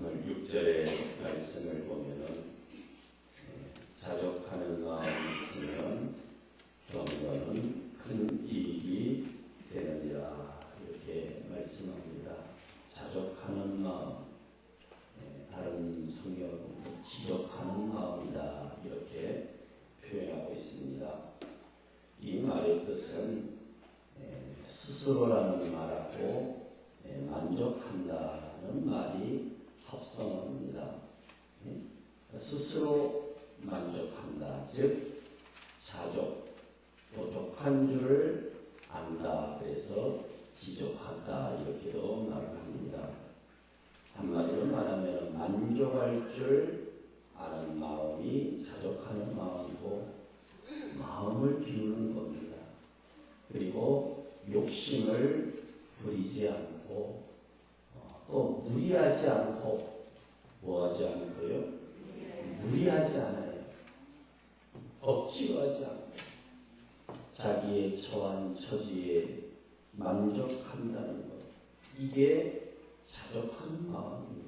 오늘 6절의 말씀을 보면은 자족하는 마음이 있으면 경건은 큰 이익이 되느니라 이렇게 말씀합니다. 자족하는 마음, 다른 성경은 지족하는 마음이다 이렇게 표현하고 있습니다. 이 말의 뜻은 스스로라는 말하고 만족한다는 말이 합성어입니다. 스스로 만족한다, 즉 자족, 족한 줄을 안다, 그래서 지족하다 이렇게도 말을 합니다. 한마디로 말하면 만족할 줄 아는 마음이 자족하는 마음이고 마음을 비우는 겁니다. 그리고 욕심을 부리지 않고 또 무리하지 않고 뭐하지 않고요? 무리하지 않아요. 억지로 하지 않고 자기의 처한 처지에 만족한다는 것, 이게 자족하는 마음이에요.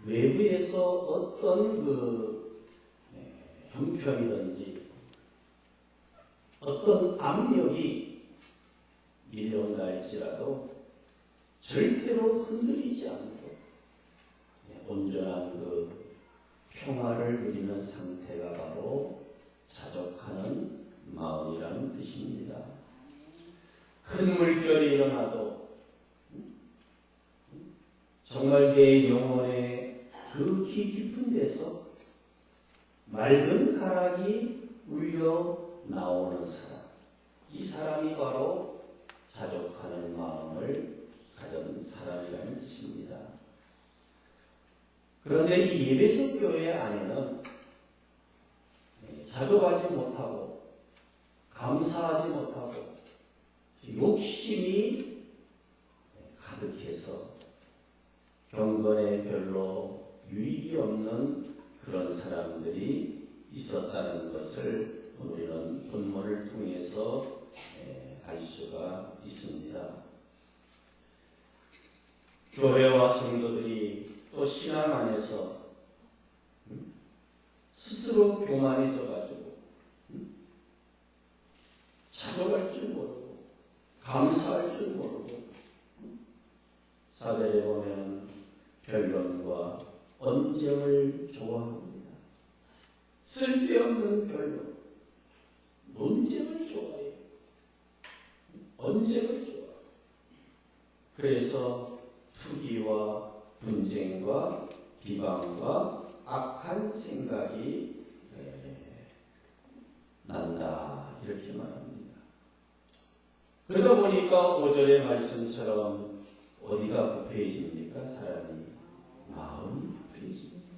외부에서 어떤 형편이든지 어떤 압력이 밀려온다 할지라도 절대로 흔들리지 않고 온전한 평화를 누리는 상태가 바로 자족하는 마음이라는 뜻입니다. 큰 물결이 일어나도 정말 내 영혼의 그 깊은 데서 맑은 가락이 울려 나오는 사람, 이 사람이 바로 자족하는 마음을 가진 사람이라는 뜻입니다. 그런데 이 에베소 교회 안에는 자족하지 못하고 감사하지 못하고 욕심이 가득해서 경건에 별로 유익이 없는 그런 사람들이 있었다는 것을 우리는 본문을 통해서 알 수가 있습니다. 교회와 성도들이 또 신앙 안에서 스스로 교만해져가지고 자족할 줄 모르고 감사할 줄 모르고 사절에 보면 변론과 언쟁을 좋아합니다. 쓸데없는 변론, 논쟁을 좋아해요. 언쟁을 좋아해요. 그래서 투기와 분쟁과 비방과 악한 생각이 난다 이렇게 말합니다. 그러다 보니까 5절의 말씀처럼 어디가 부패해집니까? 사람이 마음이 부패해집니다.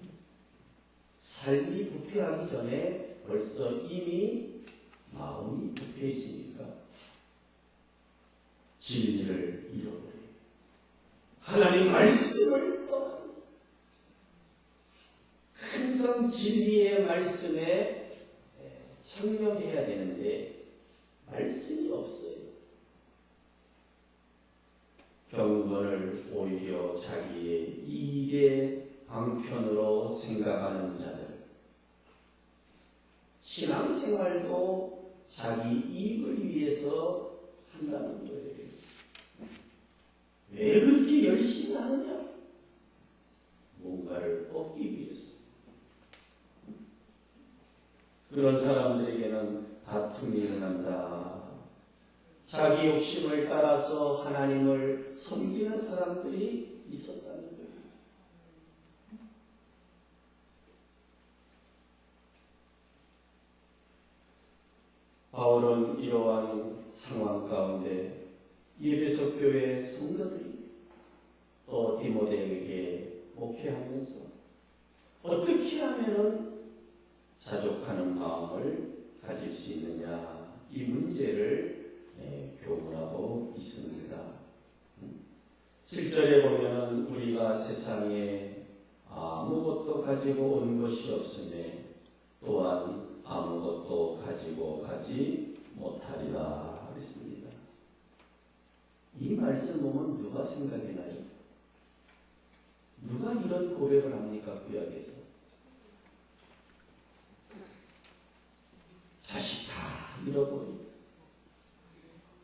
삶이 부패하기 전에 벌써 이미 마음이 부패해지니까 진리를 잃어버려요. 하나님 말씀을 떠납니다. 항상 진리의 말씀에 청명해야 되는데 말씀이 없어요. 경건을 오히려 자기의 이익의 방편으로 생각하는 자들, 신앙생활도 자기 이익을 위해서 한다는 거예요. 왜 그렇게 열심히 하느냐? 뭔가를 얻기 위해서. 그런 사람들에게는 다툼이 일어난다. 자기 욕심을 따라서 하나님을 섬기는 사람들이 있었다는 거예요. 바울은 이러한 상황 가운데 에베소 교회 성도들이 또 디모데에게 목회하면서 어떻게 하면은 자족하는 마음을 가질 수 있느냐, 이 문제를 교훈하고 있습니다. 7절에 보면 우리가 세상에 아무것도 가지고 온 것이 없으며 또한 아무것도 가지고 가지 못하리라 그랬습니다. 이 말씀 보면 누가 생각이 나요? 누가 이런 고백을 합니까? 구약에서. 자식 다 잃어버리고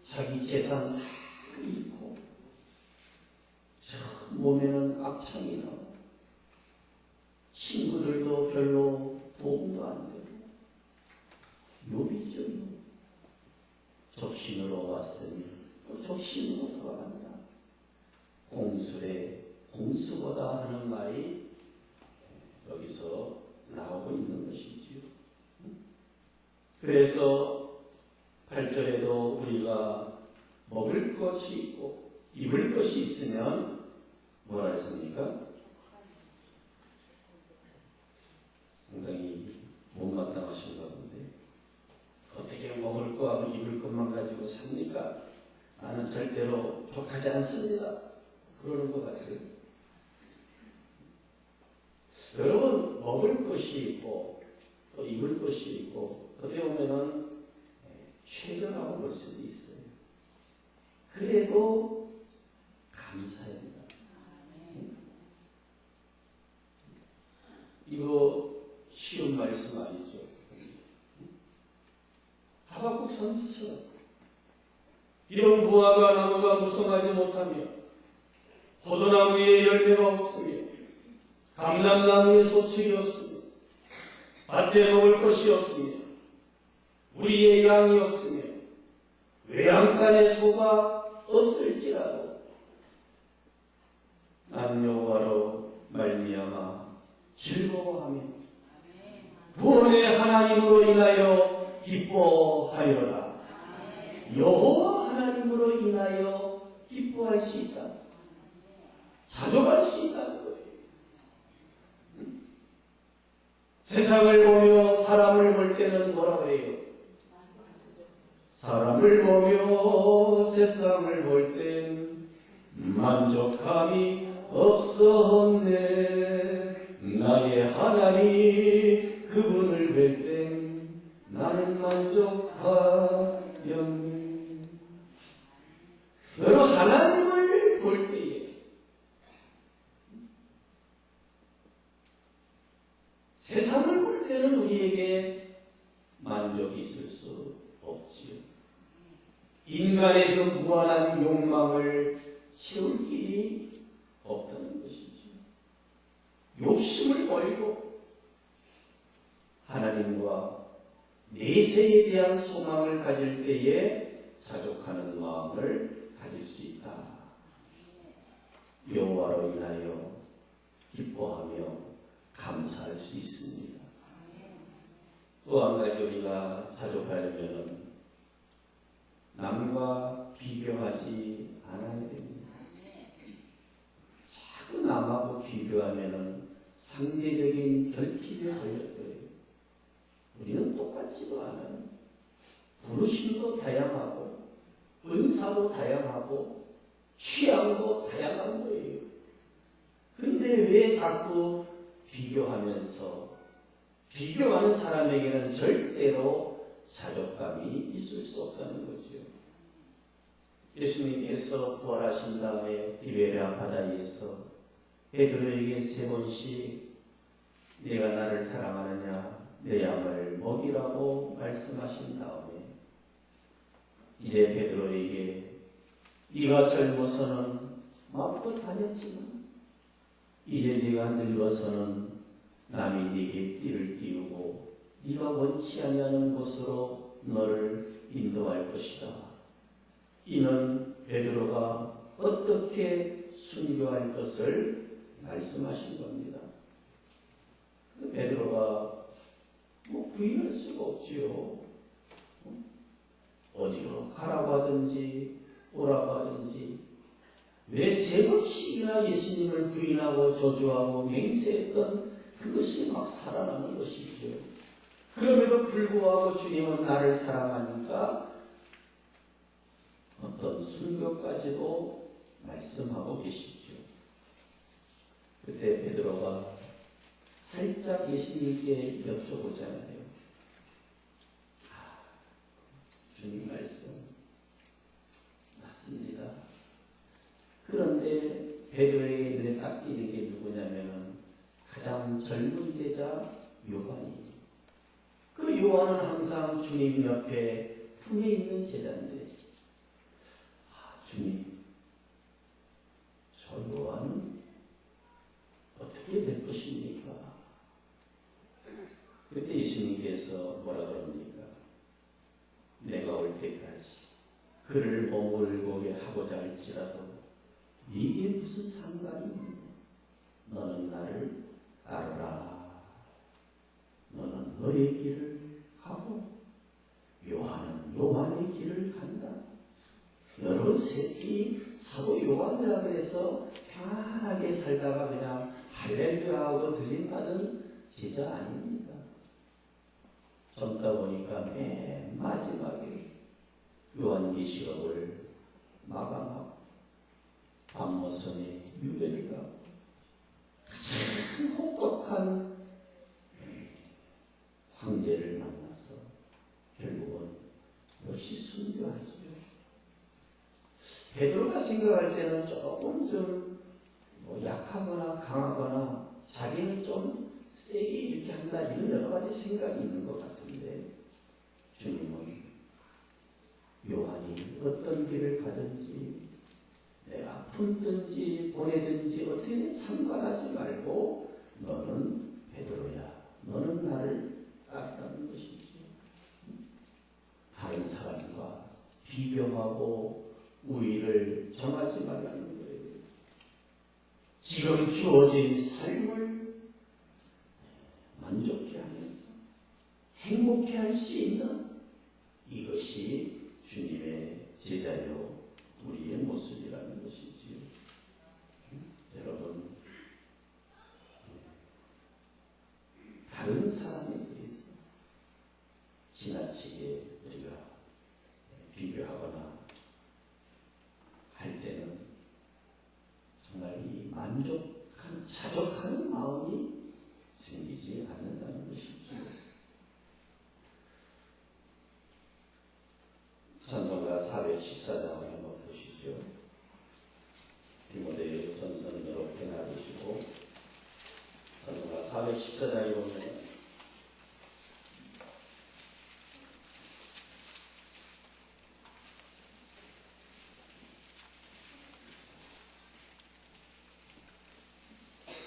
자기 재산 다 잃고 저 몸에는 악창이 나고 친구들도 별로 도움도 안 되고 욥이죠. 적신으로 왔으니 또 적신으로 돌아간다. 공술에 공수보다 하는 말이 여기서 나오고 있는 것이지요. 그래서 8절에도 우리가 먹을 것이 있고 입을 것이 있으면 뭐라 했습니까? 상당히 못마땅하신가 본데 어떻게 먹을 거하고 입을 것만 가지고 삽니까? 나는 절대로 족하지 않습니다. 그러는 것 같아요. 여러분, 먹을 것이 있고 또 입을 것이 있고 어떻게 보면은 최저라고 볼 수도 있어요. 그래도 감사합니다. 이거 쉬운 말씀 아니죠. 하박국 선지처럼 이런 무화과 나무가 무성하지 못하며 포도나무에 열매가 없으며 감람나무에 소출이 없으며 밭에 먹을 것이 없으며 우리의 양이 없으며 외양간에 소가 없을지라도 난 여호와로 말미암아 즐거워하며 구원의 하나님으로 인하여 기뻐하여라. 여호와 하나님으로 인하여 기뻐할 수 있다. 자족할 수 있다는 거예요. 세상을 보며 사람을 볼 때는 뭐라 그래요? 사람을 보며 세상을 볼 땐 만족함이 없었네. 나의 하나님 그분을 뵐 땐 나는 만족하였네. 여러분, 하나님을 볼 때에 세상을 볼 때는 우리에게 만족이 있을 수 없지요. 인간의 그 무한한 욕망을 채울 길이 없다는 것이죠. 욕심을 버리고 하나님과 내세에 대한 소망을 가질 때에 자족하는 마음을 가질 수 있다. 여호와로 인하여 기뻐하며 감사할 수 있습니다. 또 한 가지 우리가 자족하려면 남과 비교하지 않아야 됩니다. 자꾸 남하고 비교하면 상대적인 결핍에 걸려요. 우리는 똑같지도 않아요. 부르심도 다양하고 은사도 다양하고 취향도 다양한 거예요. 근데 왜 자꾸 비교하면서 비교하는 사람에게는 절대로 자족감이 있을 수 없다는 거죠. 예수님께서 부활하신 다음에 디베랴 바다에서 베드로에게 3번씩 네가 나를 사랑하느냐 내 양을 먹이라고 말씀하신 다음에 이제 베드로에게 네가 젊어서는 마음껏 다녔지만 이제 네가 늙어서는 남이 네게 띠를 띄우고 네가 원치 않는 곳으로 너를 인도할 것이다. 이는 베드로가 어떻게 순교할 것을 말씀하신 겁니다. 그래서 베드로가 부인할 수가 없지요. 어디로 가라고 하든지 오라고 하든지 왜 3번씩이나 예수님을 부인하고 저주하고 맹세했던 그것이 막 살아나는 것이죠. 그럼에도 불구하고 주님은 나를 사랑하니까 어떤 순교까지도 말씀하고 계시죠. 그때 베드로가 살짝 예수님께 여쭤보잖아요. 주님 말씀 맞습니다. 그런데 베드로의 눈에 딱 띄는 게 누구냐면 가장 젊은 제자 요한이. 그 요한은 항상 주님 옆에 품에 있는 제자인데, 주님, 저 요한은 어떻게 될 것입니까? 그때 예수님께서 뭐라 그럽니까? 내가 올 때까지 그를 머물고 하고자 할지라도 네게 무슨 상관이 있느냐? 너는 나를 따르라. 너는 너의 길을 가고 요한은 요한의 길을 간다. 여러분 새끼 사도 요한이라고 해서 편안하게 살다가 그냥 할렐루야하고 들림받은 제자 아닙니다. 젊다 보니까 맨 마지막에 요한계시록을 마감하고 밤모섬에 유배를 가고 가장 혹독한 황제를 만나서 결국은 역시 순교하죠. 베드로가 생각할 때는 조금 좀 약하거나 강하거나 자기는 좀 세게 이렇게 한다, 이런 여러 가지 생각이 있는 것 같은데, 주님은 요한이 어떤 길을 가든지 내가 품든지 보내든지 어떻게 상관하지 말고 너는 베드로야, 너는 나를 따르라는 것이지. 다른 사람과 비교하고 우위를 정하지 말라는 거예요. 지금 주어진 삶을 만족해 하면서 행복해 할 수 있는 이것이 주님의 제자요 우리의 모습이라는 것이지요. 여러분, 다른 사람에 대해서 지나치게 우리가 비교하거나 할 때는 정말 이 만족한, 자족하는 마음이 생기지 않는다는 것이죠. 찬송가 414장을 한번 보시죠. 디모데 전서를 펴놔주시고, 찬송가 414장에 보면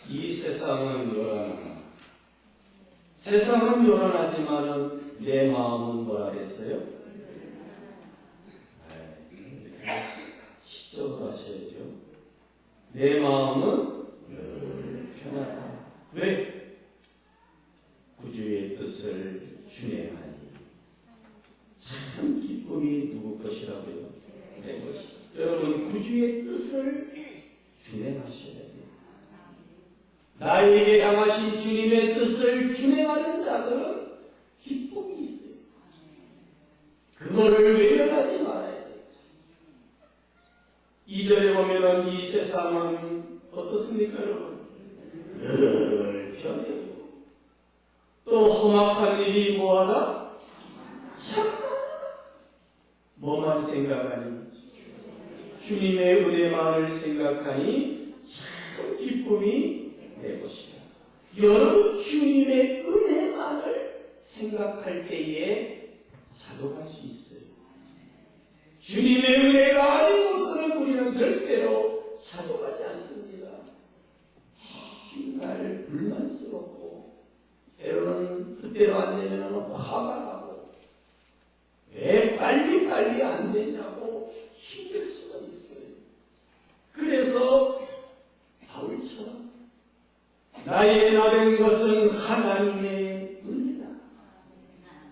이 세상은 요란하나, 세상은 요란하지만은 내 마음은 뭐라 그랬어요? 시적으로 하셔야죠. 내 마음은 늘 편하다. 왜? 구주의 뜻을 준행하니. 참 기쁨이 누구 것이라고요? 내 것이. 여러분, 구주의 뜻을 준행하셔야 돼요. 나에게 향하신 주님의 뜻을 준행하는 자들은 기쁨이 있어요. 그거를 외면하지 말아야 돼요. 2절에 보면은 이 세상은 어떻습니까, 여러분? 늘 편해요. 또 험악한 일이 뭐하다? 참 뭐만 생각하니? 주님의 은혜만을 생각하니 참 기쁨이 내 것이야. 여러분, 주님의 은혜만을 생각할 때에 자족할 수 있어요. 주님의 은혜가 아닌 것으로 우리는 절대로 자족하지 않습니다. 맨날 불만스럽고, 때로는 그때로 안 되면 화가 나고, 왜 빨리 안 되냐고 힘들 수가 있어요. 그래서 바울처럼 나의 나된 것은 하나님의 은혜다.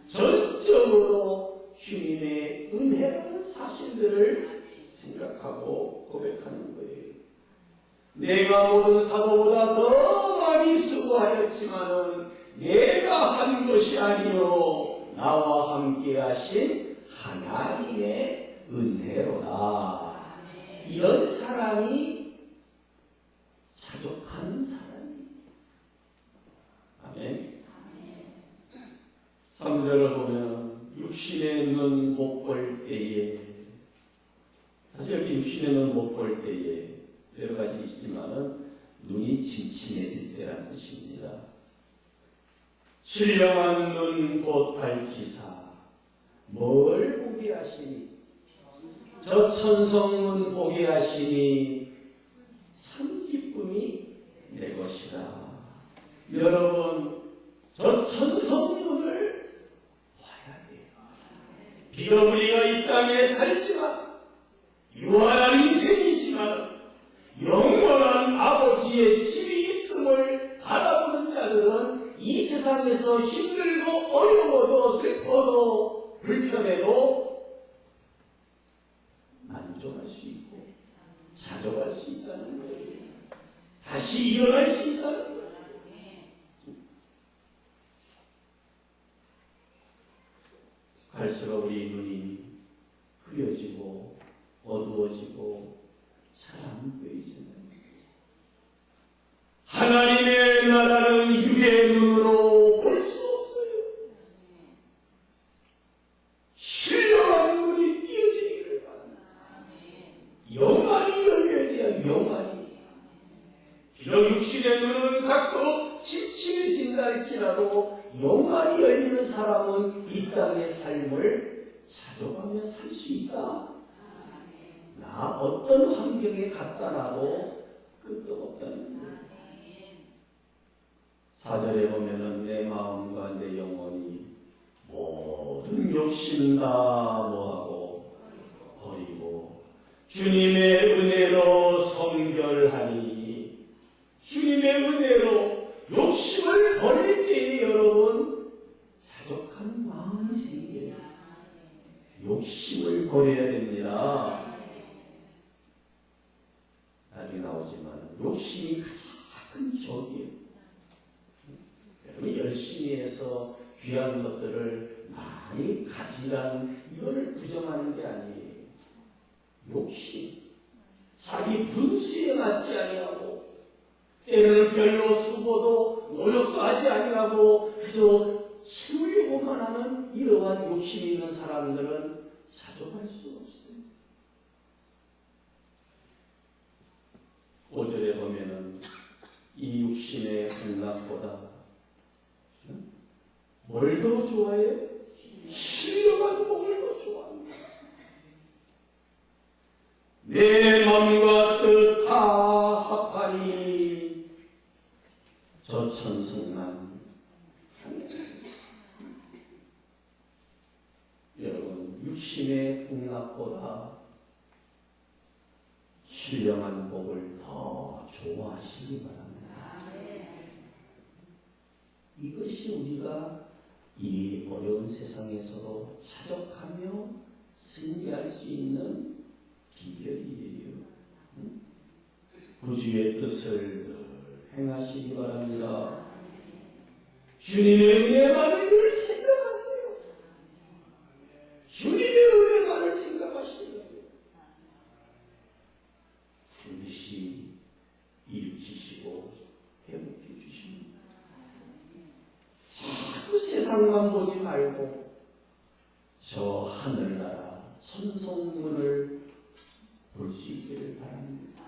전적으로 주님의 은혜라는 사실들을 생각하고 고백하는 거예요. 내가 모든 사도보다 더 많이 수고하였지만은 내가 한 것이 아니요 나와 함께 하신 하나님의 은혜로다. 이런 사람이 자족하는 사람이에요. 아멘. 3절을 보면 육신의 눈 못 볼 때에, 사실 여기 육신의 눈 못 볼 때에 여러 가지 있지만 하지만은 눈이 침침해질 때란 뜻입니다. 신령한 눈 곧 밝히사 뭘 보게 하시니 저 천성문 보게 하시니 참 기쁨이 내 것이라. 여러분 저 천성문을 봐야 돼요. 비록 우리가 이 땅에 살지만 유한한 인생이지만 영원한 아버지의 집이 있음을 바라보는 자들은 이 세상에서 힘들고 어려워도 슬퍼도 불편해도 만족할 수 있고 자족할 수 있다는 거예요. 다시 일어날 수 있다는 거예요. 갈수록 우리 눈이 흐려지고 어두워지고 잘 안 보이잖아요. 하나님의 나라는 육의 눈으로 볼 수 없어요. 신령한 눈이 띄어지기를 바랍니다. 영안이 열려야 돼요. 영안이. 비록 육신의 눈은 자꾸 침침해진다 할지라도 영안이 열리는 사람은 이 땅의 삶을 자족하며 살 수 있다. 나 어떤 환경에 갖다 놔도 끄떡없다는 거예요. 4절에 보면은 내 마음과 내 영혼이 모든 욕심 다 뭐하고 버리고 주님의 은혜로 성결하니, 주님의 은혜로 욕심을 버릴 때에 여러분 자족한 마음이 생겨요. 욕심을 버려야 됩니다. 나중에 나오지만 욕심이 가장 큰 적이에요. 여러분 열심히 해서 귀한 것들을 많이 가지란 이거를 부정하는 게 아니에요. 욕심, 자기 분수에 맞지 아니하고 때로는 별로 수고도 노력도 하지 아니하고 그저 채우려고만 하는 이러한 욕심이 있는 사람들은 자족할 수 없어요. 5절에 보면은 이 육신의 행락보다 뭘 더 좋아해요? 신령한 복을 더 좋아합니다. 내 마음과 뜻 다 합하니 저 천성만. 여러분 육신의 행락보다 신령한 복을 더 좋아하시기 바랍니다. 이것이 우리가 이 어려운 세상에서도 자족하며 승리할 수 있는 비결이에요. 구주의 뜻을 행하시기 바랍니다. 주님의 은혜만을 늘 생각하세요. 주님의 은혜만을 생각하시는 거예요. 반드시 일으키시고 회복해 주십니다. 자꾸 세상만 보지 말고 저 하늘나라 천성문을 볼 수 있기를 바랍니다.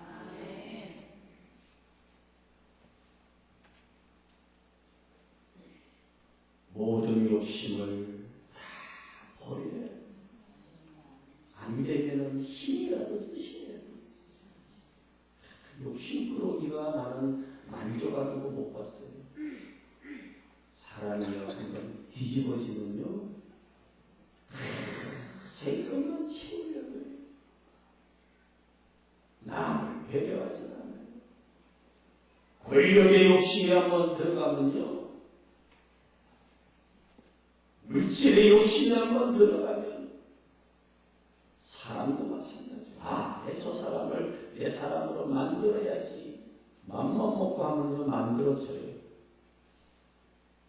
모든 욕심을 다 버려야 해요. 안 되면은 힘이라도 쓰셔야 해요. 욕심 꾸러기가 나는 만족하는 거 못 봤어요. 사람이요 한번 뒤집어지면요 제 것만 채우려고 해요. 남을 배려하지 않아요. 권력의 욕심이 한번 들어가면요, 물질의 욕심이 한번 들어가면 사람도 마찬가지예요. 아, 저 사람을 내 사람으로 만들어야지. 맘만 먹고 하면요 만들어져요.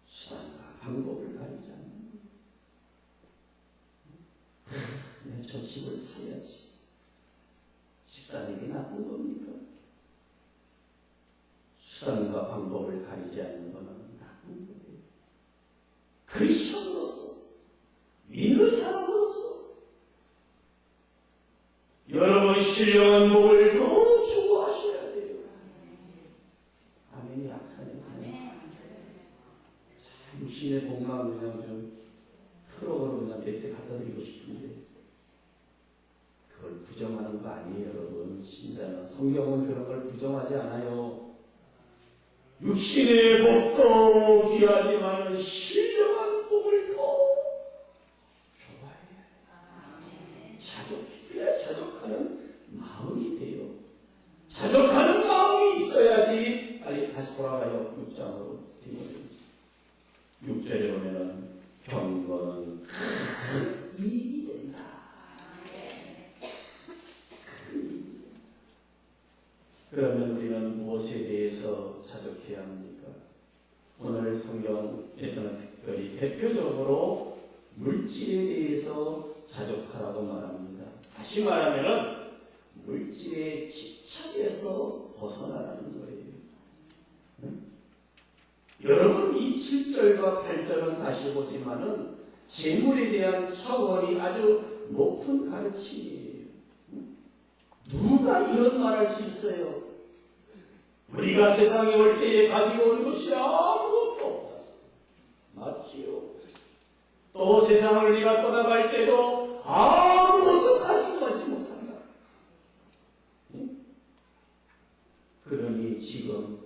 수단과 방법을 가리지 않는 거예요. 저 집을 사야지. 집사님이 나쁜 겁니까? 수단과 방법을 가리지 않는 것은 나쁜 거예요. 크리스천으로서, 믿는 사람으로서 여러분 신령한 복을 더 좋아하셔야 돼요. 그냥 좀 트럭으로 그냥 몇 대 갖다 드리고 싶은데 그걸 부정하는 거 아니에요, 여러분. 신자는 성경은 그런 걸 부정하지 않아요. 육신의 복도 귀하지만 신령한 복을 더 좋아해야 돼. 그래야 자족하는 마음이 돼요. 자족하는 마음이 있어야지. 빨리 다시 돌아가요. 6장으로. 6절에 보면은 경건은 큰 이익이 된다. 그러면 우리는 무엇에 대해서 자족해야 합니까? 오늘 성경에서는 특별히 대표적으로 물질에 대해서 자족하라고 말합니다. 다시 말하면 물질의 집착에서 벗어나라는 거예요. 여러분 이 7절과 8절은 다시 보지만은 재물에 대한 차원이 아주 높은 가르침이에요. 누가 이런 말 할 수 있어요? 우리가 세상에 올 때에 가지고 온 것이 아무것도 없다. 맞지요? 또 세상을 우리가 떠나갈 때도 아무것도 가지고 가지 못한다. 그러니 지금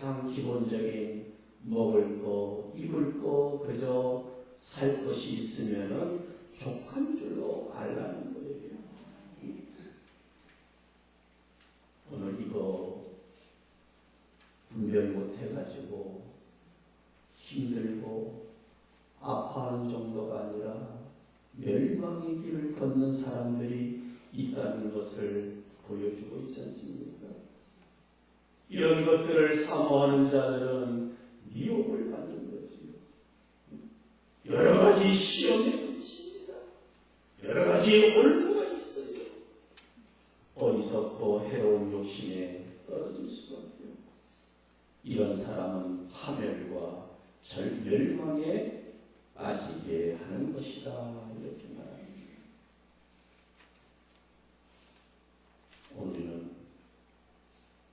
가장 기본적인 먹을 거, 입을 거, 그저 살 것이 있으면은 족한 줄로 알라는 거예요. 오늘 이거 분별 못해가지고 힘들고 아파하는 정도가 아니라 멸망의 길을 걷는 사람들이 있다는 것을 보여주고 있지 않습니까? 이런 것들을 사모하는 자들은 미혹을 받는 거지요. 여러 가지 시험에 붙입니다. 여러 가지 올무가 있어요. 어리석고 해로운 욕심에 떨어질 수밖에 없고 이런 사람은 파멸과 멸망에 빠지게 하는 것이다. 이렇게 말합니다. 우리는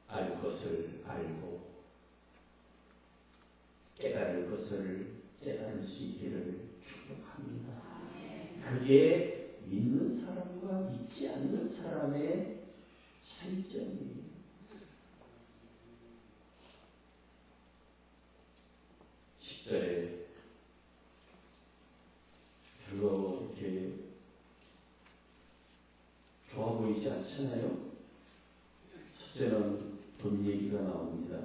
알 것을 알고 깨달을 것을 깨달을 수 있기를 축복합니다. 그게 믿는 사람과 믿지 않는 사람의 차이점이에요. 별로 이렇게 좋아 보이지 않잖아요. 첫째는 돈 얘기가 나옵니다.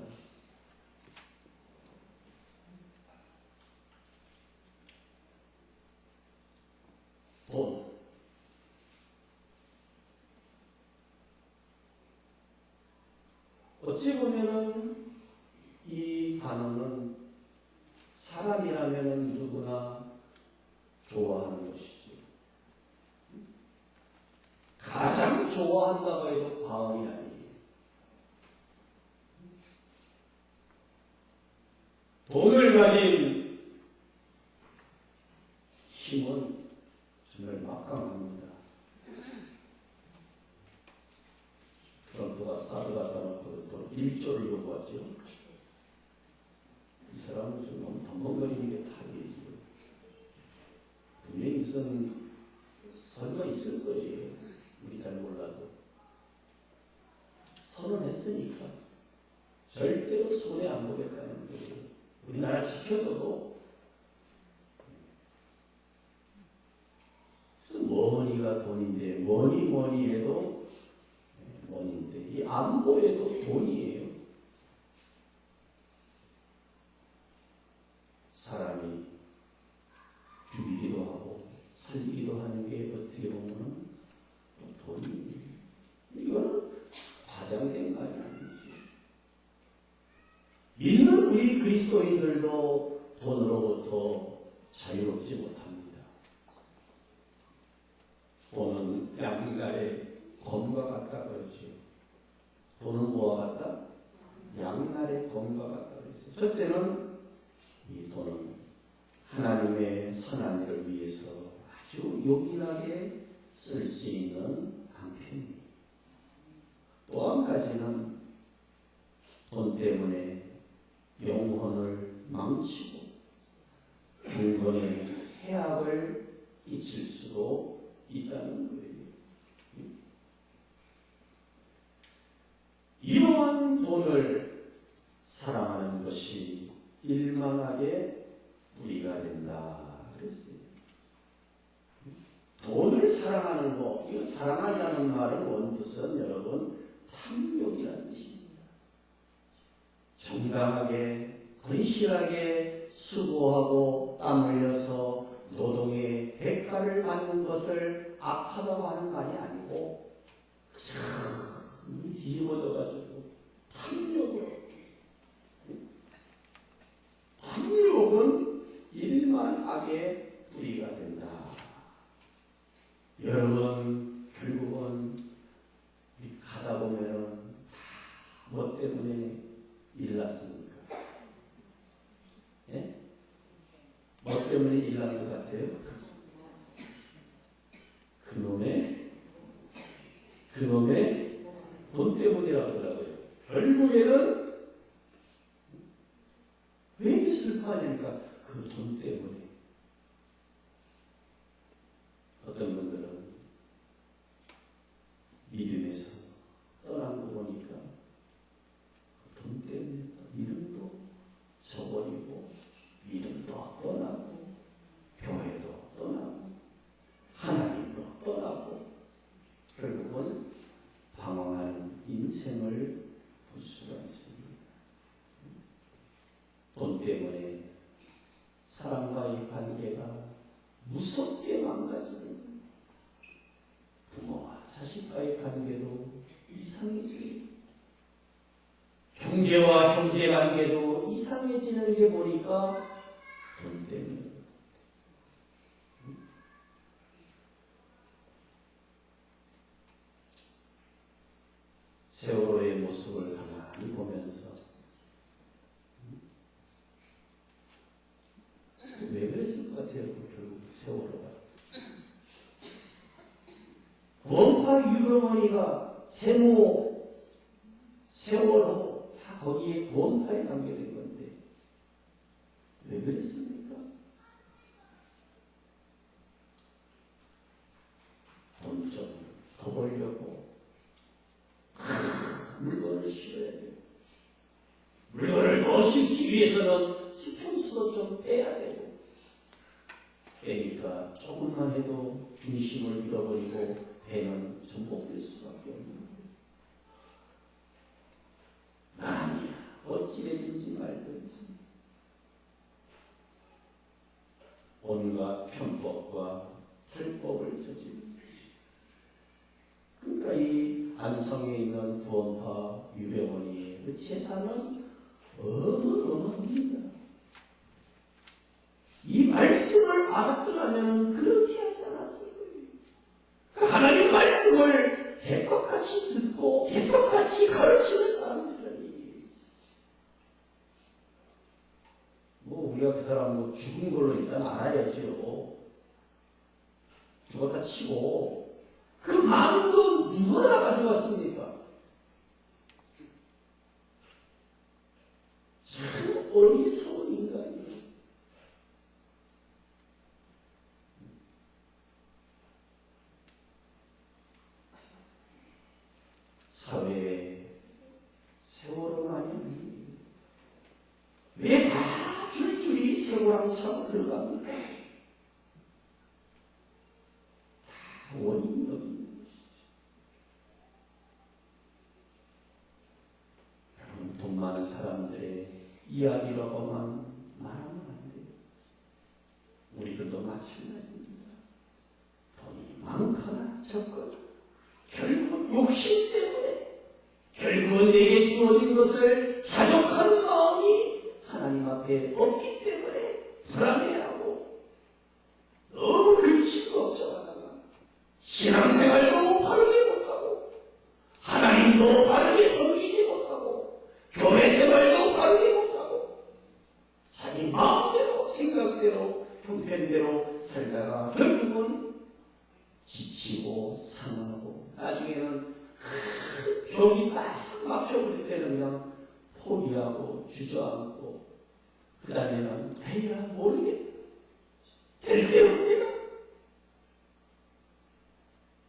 돈. 어찌 보면은 이 단어는 사람이라면 누구나 좋아하는 것이죠. 가장 좋아한다고 해도 과언이 아니에요. 돈을 가진 힘은 정말 막강합니다. 트럼프가 사드 갖다 놓고 돈 1조를 요구하죠. 이 사람은 좀 너무 덤벙거리는 게 답이지. 분명히 무슨 선거 있을 거예요. 우리 잘 몰라도. 선언했으니까 절대로 손해 안 보겠다는 거예요. 우리나라 지켜줘도 무슨 머니가 돈인데 뭐니 해도 원인데 이 안보에도 돈이에요. 사람이 죽이기도 하고 살리기도 하는 게 어떻게 보면 돈이에요. 이거는 과장된 말이 아니지. 믿는 우리 그리스도인들도 돈으로부터 자유롭지 못합니다. 돈은 양날의 검과 같다 그러죠. 돈은 뭐와 같다? 양날의 검과 같다 그러죠. 첫째는 이 돈은 하나님의 선한 일을 위해서 아주 요긴하게 쓸 수 있는 방편이에요. 또 한 가지는 돈 때문에 영혼을 망치고 경건에 해악을 끼칠 수도 있다는 거예요. 이러한 돈을 사랑하는 것이 일망하게 뿌리가 된다 그랬어요. 돈을 사랑하는 것, 이거 사랑한다는 말은 원뜻은 여러분 탐욕이라는 뜻입니다. 정당하게 건실하게 수고하고 땀 흘려서 노동의 대가를 받는 것을 악하다고 하는 말이 아니고 눈이 뒤집어져가지고 탐욕은 일만 악의 뿌리가 된다. 여러분 결국은 가다 보면은 다 뭐 때문에 일났습니까? 예? 뭐 때문에 일난 것 같아요? 그놈의 돈 때문이라고 하더라고요. 결국에는 왜 이렇게 슬퍼하냐니까 그 돈 때문에. 어떤 분들은 믿음에서 떠난 거 보니까 그 돈 때문에 믿음도 저버리고 믿음도 떠나고 교회도 떠나고 하나님도 떠나고 결국은 방황하는 인생을 볼 수가 있습니다. 돈 때문에 사람과의 관계가 무섭게 망가지고 부모와 자식과의 관계도 이상해지고 형제와 형제 관계도 이상해지는 게 보니까 돈 때문에. 세월호의 모습을 가만히 보면서 왜 그랬을 것 같아요? 결국 세월호가 구원파 유병원이가 세모, 세월호 다 거기에 구원파에 관계된 건데 왜 그랬습니까? 돈 좀 더 벌려고 물건을 실어야 돼요. 물건을 더 싣기 위해서는 수평수도 좀 빼야 되고 빼니까 조금만 해도 중심을 잃어버리고 배는 전복될 수밖에 없는 거예요. 아니야, 어찌되든지 말든지 온갖 편법과 불법을 저지르는 그러니까 이 안성에 있는 구원파 유병원이의 그 재산은 어마어마합니다. 이 말씀을 알았더라면 그렇게 하지 않았을 거예요. 하나님 말씀을 개떡같이 듣고 개떡같이 가르치는 사람들이라니. 뭐 우리가 그 사람 뭐 죽은 걸로 일단 알아야죠. 죽었다 치고 그 많은 돈 누구나 가져왔습니까? 참 어리석은 인간이에요. 사회에 세월호만이 아닙니다. 왜 다 줄줄이 세월호 차고 들어갑니까? 다 원인이 여기 있는 것이죠. 여러분, 돈 많은 사람들의 이야기라고만 말하면 안 돼요. 우리들도 마찬가지입니다. 돈이 많거나 적거나 결국 욕심 때문에 결국은 내게 주어진 것을 자족하는 마음이 하나님 앞에 없기 때문에 불안해하고 너무 근심도 걱정하다가 신앙생활도 바르게 못하고 하나님도 바르게 섬기지 못하고 교회 생활도 바르게 못하고 자기 마음대로 생각대로 형편대로 살다가 결국은 지치고 상하고 나중에는 벽이 딱 막혀버릴 때는 그냥 포기하고 주저앉고 그 다음에는 에이야 모르겠다 절대로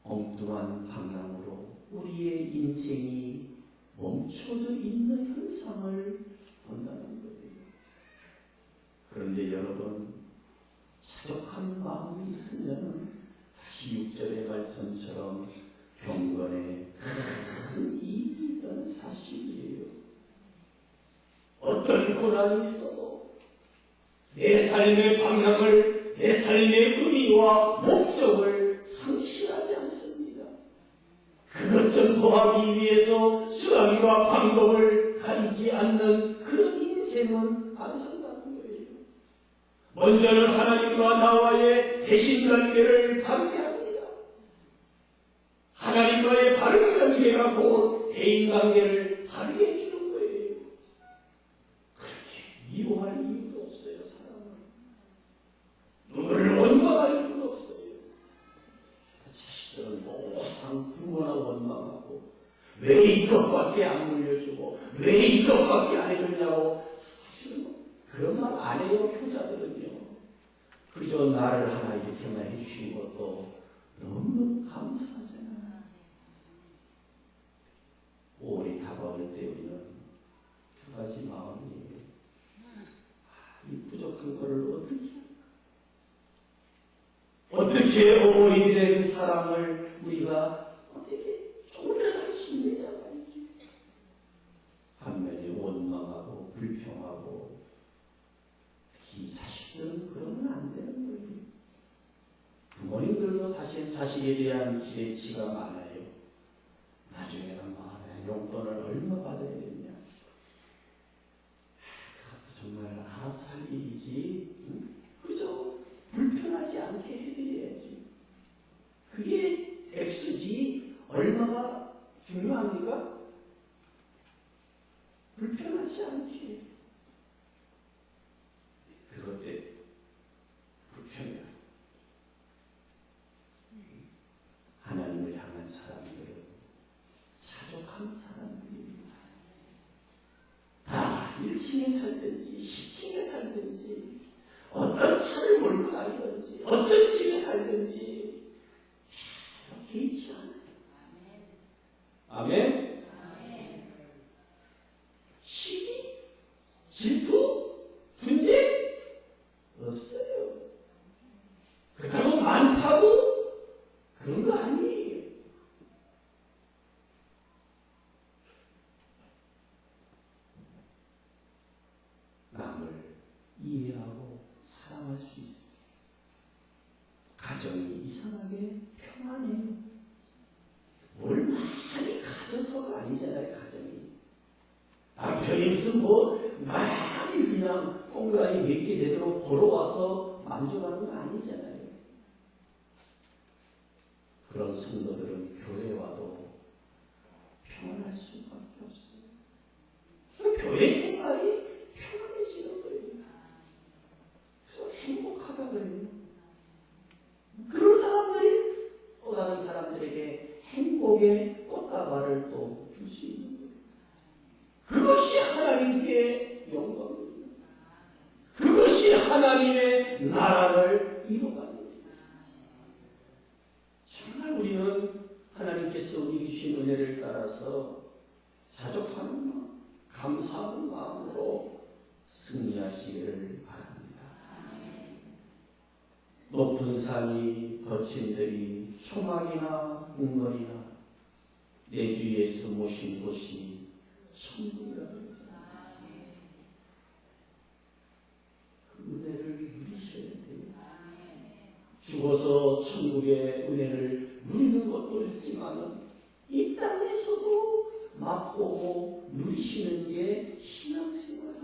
엉뚱한 방향으로 우리의 인생이 멈춰져 있는 현상을 본다는 거예요. 그런데 여러분, 자족한 마음이 있으면 다시 6절의 말씀처럼 경건에 큰 이익이 있다는 사실이에요. 어떤 고난이 있어도 내 삶의 방향을, 내 삶의 의미와 목적을 상실하지 않습니다. 그것 좀 더하기 위해서 수단과 방법을 가리지 않는 그런 인생은 안 산다는 거예요. 먼저는 하나님과 나와의 대신 관계를 바르게 합니다. 하나님과의 바른 관계가 곧 대인 관계를 바르게 해주는 거예요. 그렇게 미워할 이유도 없어요. 사람을 누구를 원망할 이유도 없어요. 자식들은 항상 부모나 원망하고 왜 이것밖에 안 물려주고 왜 이것밖에 안 해줬냐고. 사실은 그런 말 안 해요. 효자들은요. 그저 나를 하나 이렇게만 해주신 것도 너무너무 감사하잖아. 5월이 다가올 때 우리는 두 가지 마음이에요. 이 부족한 거를 어떻게 할까? 어떻게 5월의 그 사랑을 우리가 어떻게 조금이라도 할 수 있느냐 말이죠. 반면에 원망하고 불평하고, 특히 자식들은 그러면 안 되는 거예요. 부모님들도 사실 자식에 대한 기대치가 많아요. 나중에는 용돈을 얼마 받아야 되냐. 그것도 정말 알아서 할 일이지. 그저 불편하지 않게 해드려야지. 그게 X지 얼마가 중요합니까? 불편하지 않게. 그것 때문에 불편해요. 하나님을 향한 사람들은 자족한 사람들입니다. 다 1층에 살든지 10층에 살든지 어떤 차를 몰고 다니든지 어떤 집에 살든지 개의치 않아요. 아멘. 시기, 질투, 분쟁 없어요. 그렇다고 많다고 그런 거 아니에요. 남을 이해하고 사랑할 수 있어요. 가정이 이상하게 평안해요. 뭘 많이 가져서가 아니잖아요. 가정이 남편이 무슨 많이 그냥 동그라미 몇 개 되도록 벌어와서 만족하는 거 아니잖아요. 그런 성도들은 교회 와도 평안할 수밖에 없어요. 교회 생활이 평안해지는 거예요. 그래서 행복하다 그래요. 그런 사람들이 또 다른 사람들에게 행복의 꽃다발을 또 줄 수 있는 거예요. 그것이 하나님께 영광입니다. 그것이 하나님의 나라를 이루어가는 거예요. 정말 우리는 하나님께서 우리 주신 은혜를 따라서 자족하는 마음, 감사하는 마음으로 승리하시기를 바랍니다. 높은 산이 거친 들이 초막이나 궁궐이나 내 주 예수 모신 곳이 천국이라고 했습니다. 그 은혜를 누리셔야 돼요. 죽어서 천국의 은혜를 누리는 것도 있지만 이 땅에서도 맛보고 누리시는 게 신앙생활이에요.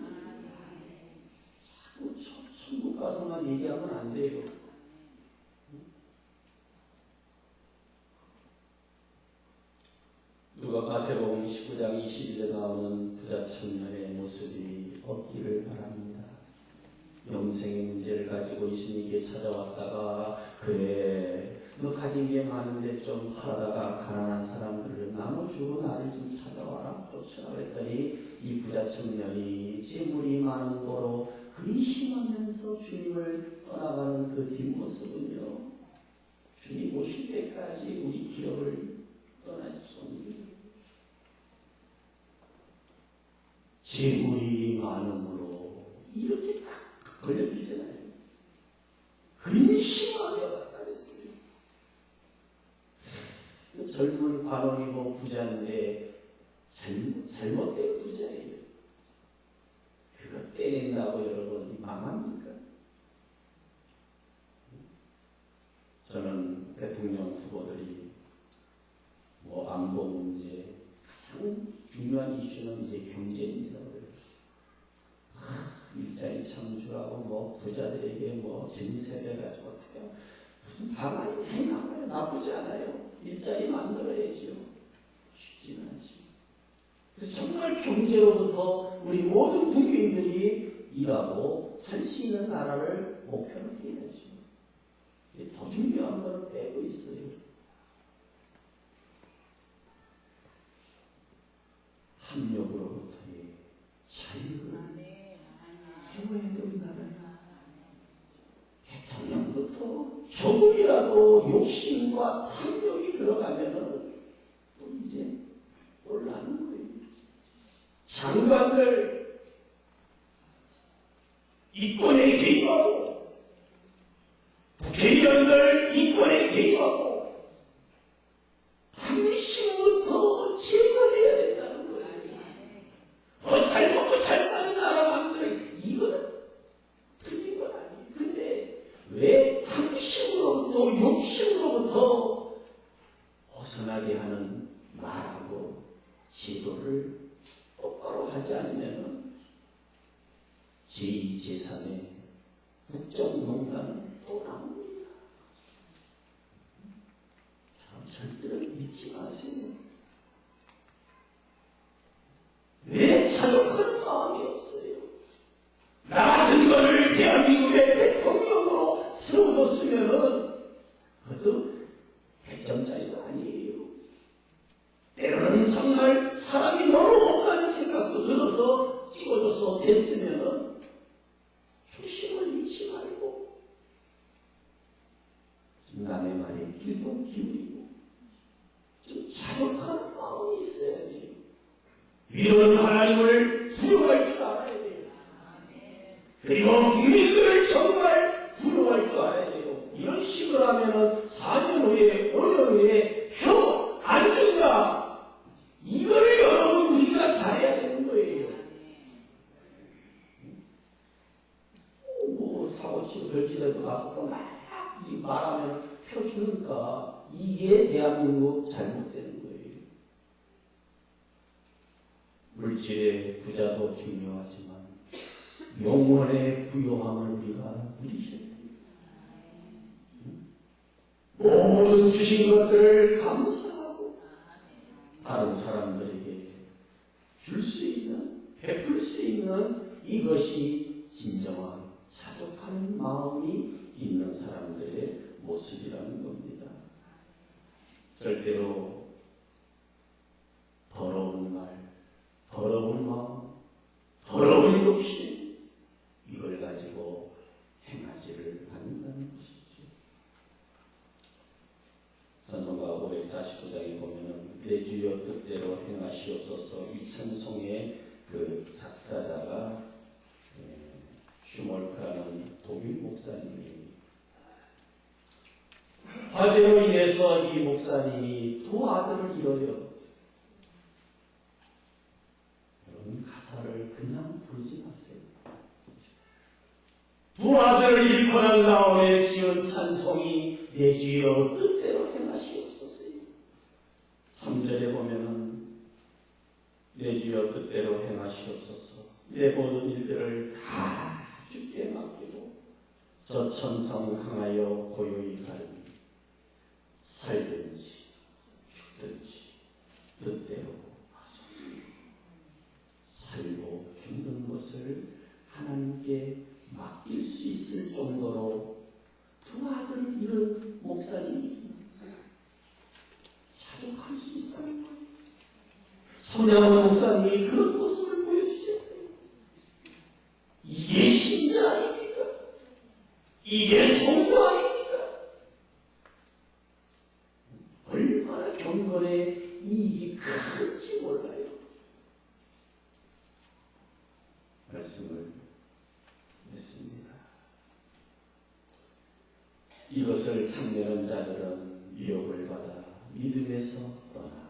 자꾸 천국 가서만 얘기하면 안 돼요. 누가 마태복음 19장 22절에 나오는 부자 청년의 모습이 없기를 바랍니다. 영생의 문제를 가지고 예수님께 찾아왔다가 그래 너 가진 게 많은데 좀 팔아다가 가난한 사람들을 나눠주고 나를 좀 찾아와라. 쫓으라 그랬더니 이 부자 청년이 재물이 많은 거로 근심하면서 주님을 떠나가는 그 뒷모습은요, 주님 오실 때까지 우리 기억을 떠날 수 없는 재물이 많음으로 이렇게 딱 걸려들잖아요. 근심하여 갔다 그랬어요. 젊은 관원이고 부자인데 잘못된 부자예요. 그거 떼낸다고 여러분 망합니까? 저는 대통령 후보들이 뭐 안보 문제 가장 중요한 이슈는 이제 경제입니다. 일자리 창출하고 뭐 부자들에게 뭐 전세를 가지고 어떻게 무슨 방안이 많이 나와요. 나쁘지 않아요. 일자리 만들어야지요. 쉽지는 않지. 그래서 정말 경제로부터 우리 모든 국민들이 일하고 살 수 있는 나라를 목표로 해야죠. 더 중요한 걸 빼고 있어요. 탐욕으로부터의 자유를 세워야 되는 나라야. 대통령부터 조금이라도 욕심과 탐욕이 들어가면은 또 이제 꼴나는 거예요. 장관들 이권에 개입하고 국회의원들 이권에 개입하고 탐심부터 제거해야 된다는 거예요. 잘 먹고 잘 사는 나라 만들어. 이거는 틀린 건 아니에요. 근데 왜 탐심으로부터 욕심으로부터 벗어나게 하는 말하고 제도를 똑바로 하지 않으면 제2, 제3의 국정농단은 또 나옵니다. 절대로 믿지 마세요. 왜 자족하는 마음이 없어요? 나 같은 거를 대한민국의 대통령으로 세워뒀으면은 그것도 100점짜리가 아니에요. 때로는 정말 사람이 너무 없다는 생각도 들어서 찍어줘서 됐으면은 초심을 잃지 말고 좀 남의 말에 길도 기울이고 좀 자족하는 마음이 있어야 돼요. 위로는 하나님을 부러워할 줄 알아야 돼요. 그리고 국민들을 정말 부러워할 줄 알아야 돼요. 이런 식으로 하면은 4년 후에 5년 후에 표 안 준다. 이거를 여러분 우리가 잘해야 되는 거예요. 뭐 사고치고 별지대도 가서 또 막 이 말하면 표 주니까 이게 대한민국 잘못되는 거예요. 물질의 부자도 중요하지만 영혼의 부요함을 우리가 누리셔야 됩니다. 모든 주신 것들을 감사하고 다른 사람들에게 줄 수 있는, 베풀 수 있는 이것이 진정한 자족하는 마음이 있는 사람들의 모습이라는 겁니다. 절대로 더러운 말, 더러운 마음, 더러운 욕심 이걸 가지고 행하지를 않는다는 것이죠. 찬송가 549장에 보면은 내 주여 뜻대로 행하시옵소서 이 찬송의 그 작사자가 슈몰크라는 독일 목사님입니다. 화재로 인해서 이 목사님이 두 아들을 잃어요. 여러분 가사를 그냥 부르지 마세요. 두 아들을 잃고 난 다음에 지은 찬송이 내 주여 뜻대로 행하시옵소서. 3절에 보면은 내 주여 뜻대로 행하시옵소서. 내 모든 일들을 다 주께 맡기고 저 천성 향하여 고요히 가르니 살든지 죽든지 뜻대로 하소서. 살고 죽는 것을 하나님께 맡길 수 있을 정도로 두 아들을 잃은 목사님이 자족할 수 있다는 거예요. 손양원 목사님이 그런 모습을 보여주셨어요. 이게 신자 아닙니까? 이게 성도 아닙니까? 얼마나 경건의 이익이 큰지 몰라요. 말씀을 했습니다. 이것을 탐내는 자들은 위협을 받아 믿음에서 떠나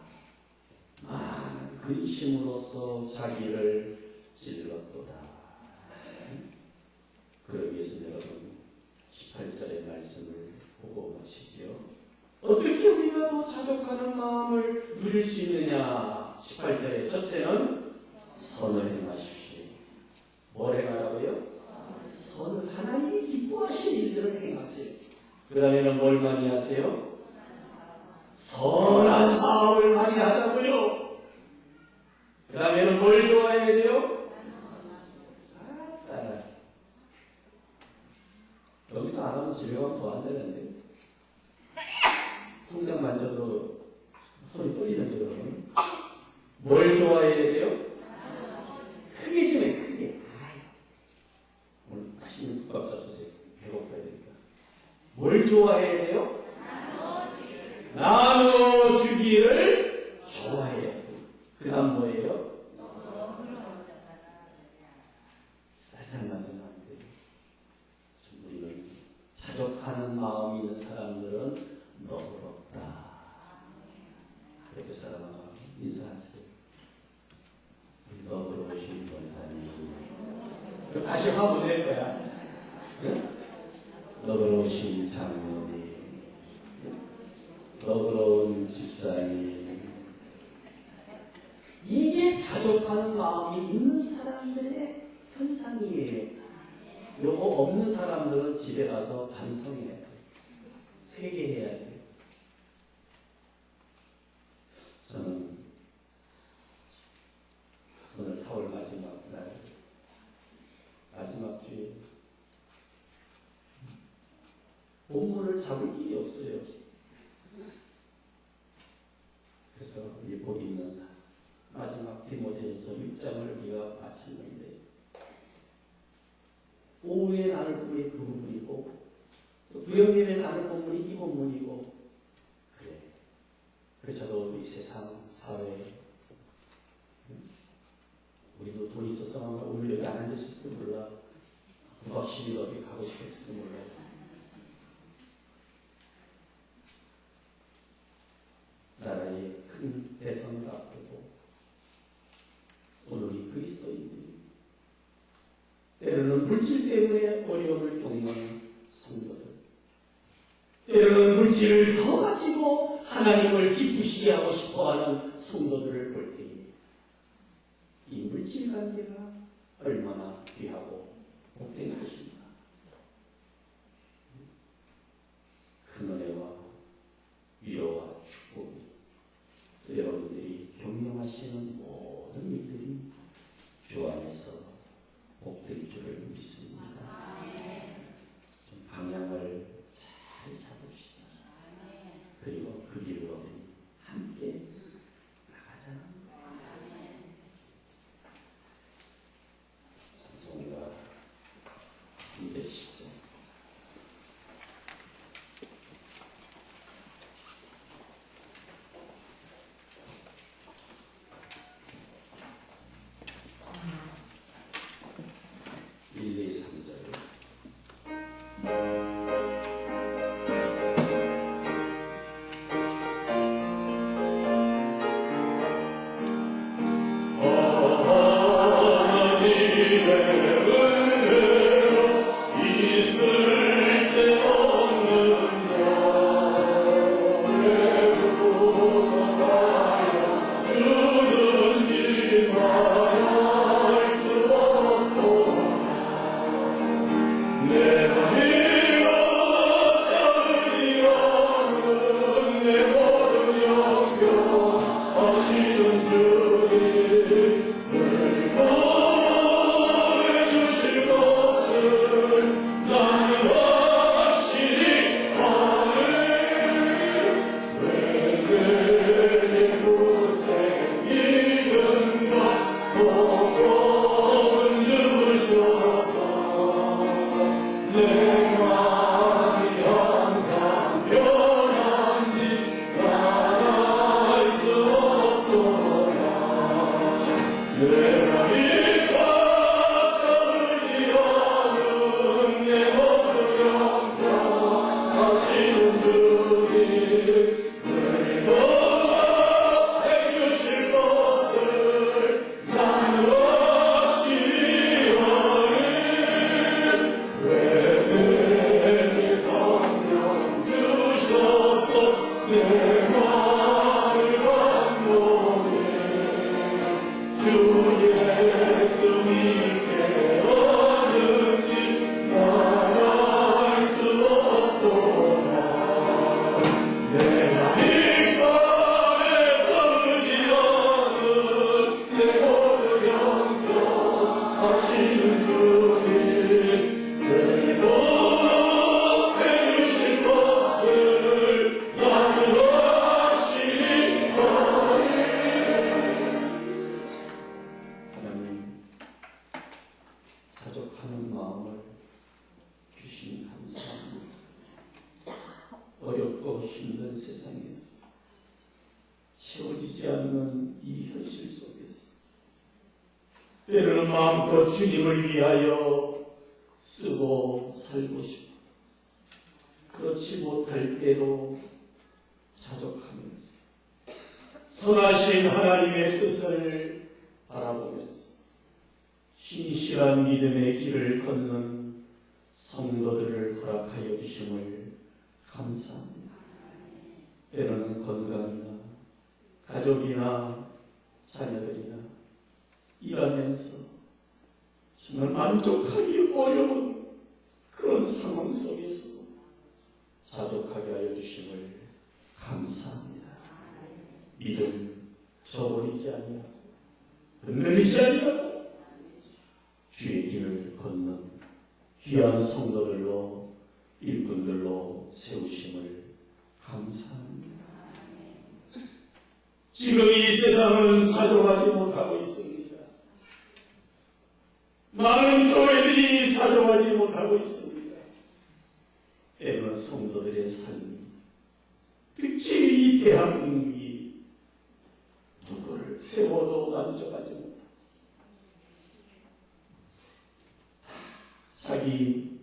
많은 근심으로써 자기를 찔렀도다. 그러기 위해서 여러분 18절의 말씀을 보고 마치지요. 어떻게 우리가 더 자족하는 마음을 누릴 수 있느냐? 18절의 첫째는 선을 행하십시오. 뭘 행하라고요? 선을, 하나님이 기뻐하시는 일들을 행하세요. 그 다음에는 뭘 많이 하세요? 선한 사업을 많이 하자고요. 그 다음에는 뭘 좋아해야 돼요? 여기서 안 하면 집에 가면 더 안 되는데. 통장 만져도 손이 떨리는데, 그러면. 뭘 좋아해야 돼요? 크게 좀 해, 크게. 오늘 맛있는 국밥 잡수세요. 배고파야 되니까. 뭘 좋아해야 돼요? 나눠주기를 좋아해야 돼요. 그 다음 뭐예요? 살살 맞으면 안 돼요. 우리는 자족하는 마음이 있는 사람들은 너그럽다. 옆에 사람하고 인사하세요. 너그러우신 권사님. 그럼 다시 화 보낼 거야. 응? 너그러우신 장로님, 너그러운 집사님. 이게 자족하는 마음이 있는 사람들의 현상이에요. 요거 없는 사람들은 집에 가서 반성해야 돼요. 회개해야 돼요. 저는 오늘 4월 마지막 날, 마지막 주에 본문을 잡을 길이 없어요. 그래서 우리 복 있는 마지막 디모데전서 6장을 우리가 마쳤는데, 오후에 나눌 본문이 그 부분이고, 구역예배 나눌 본문이 이 본문이고, 그래. 그렇죠. 우리 세상, 사회, 우리도 돈 있어서 아마 오늘 여기 안 앉았을지도 몰라. 확실히 어디 가고 싶었을지도 몰라요. 나라의 큰 대선을 앞두고 오늘 이 그리스도인들이 때로는 물질 때문에 어려움을 겪는 성도들, 때로는 물질을 더 가지고 하나님을 기쁘시게 하고 싶어하는 성도들을 볼 때에 이 물질 관계가 얼마나 귀하고 복된 것인가. 큰 은혜와 위로와 축복이 여러분들이 경영하시는 모든 일들이 주 안에서 복될 줄을 믿습니다. 좀 방향을 잘 잡읍시다. 그리고 그 길로 함께 나가자. 찬송가 자족하는 마음을 주시니 감사합니다. 어렵고 힘든 세상에서 채워지지 않는 이 현실 속에서 때로는 마음껏 주님을 위하여 쓰고 살고 싶어 그렇지 못할 때로 자족하면서 선하신 하나님의 뜻을 바라보면서 신실한 믿음의 길을 걷는 성도들을 허락하여 주심을 감사합니다. 때로는 건강이나 가족이나 자녀들이나 일하면서 정말 만족하기 어려운 그런 상황 속에서 자족하게 하여 주심을 감사합니다. 믿음 저버리지 아니하고 흔들리지 아니하고 주의 길을 걷는 귀한 성도들로 일꾼들로 세우심을 감사합니다. 지금 이 세상은 자족하지 못하고 있습니다. 많은 교회들이 자족하지 못하고 있습니다. 때로는 성도들의 삶이 특히 이 대한민국이 누구를 세워도 만족하지 못하고 자기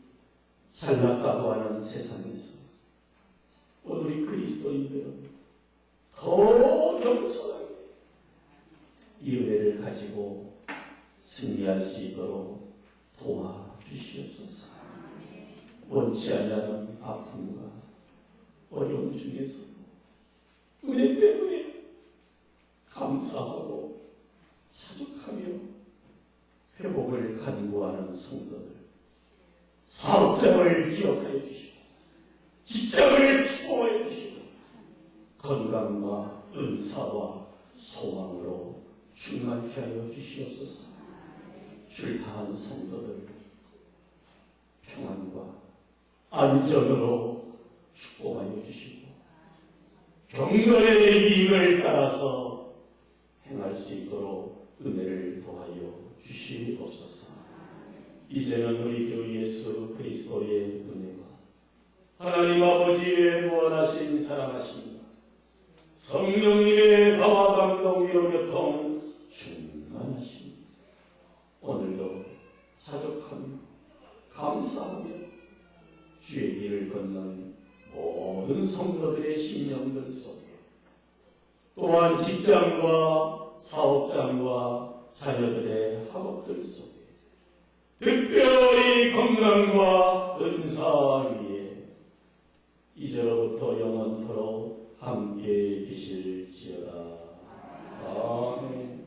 잘났다고 하는 세상에서 오늘 우리 그리스도인들은 더 겸손하게 이 은혜를 가지고 승리할 수 있도록 도와주시옵소서. 원치 않는 아픔과 어려움 중에서도 은혜 때문에 감사하고 자족하며 회복을 간구하는 성도들, 사업장을 기억하여 주시고 직장을 축복하여 주시고 건강과 은사와 소망으로 충만케 하여 주시옵소서. 출타한 성도들 평안과 안전으로 축복하여 주시고 경건의 힘을 따라서 행할 수 있도록 은혜를 더하여 주시옵소서. 이제는 우리 주 예수 그리스도의 은혜와 하나님 아버지의 무한하신 사랑하심과 성령님의 다와 감동 위로 교통 충만하심 오늘도 자족하며 감사하며 주의 길을 걷는 모든 성도들의 심령들 속에 또한 직장과 사업장과 자녀들의 학업들 속에 특별히 건강과 은사 위에 이제로부터 영원토록 함께 계실지어다. 아멘.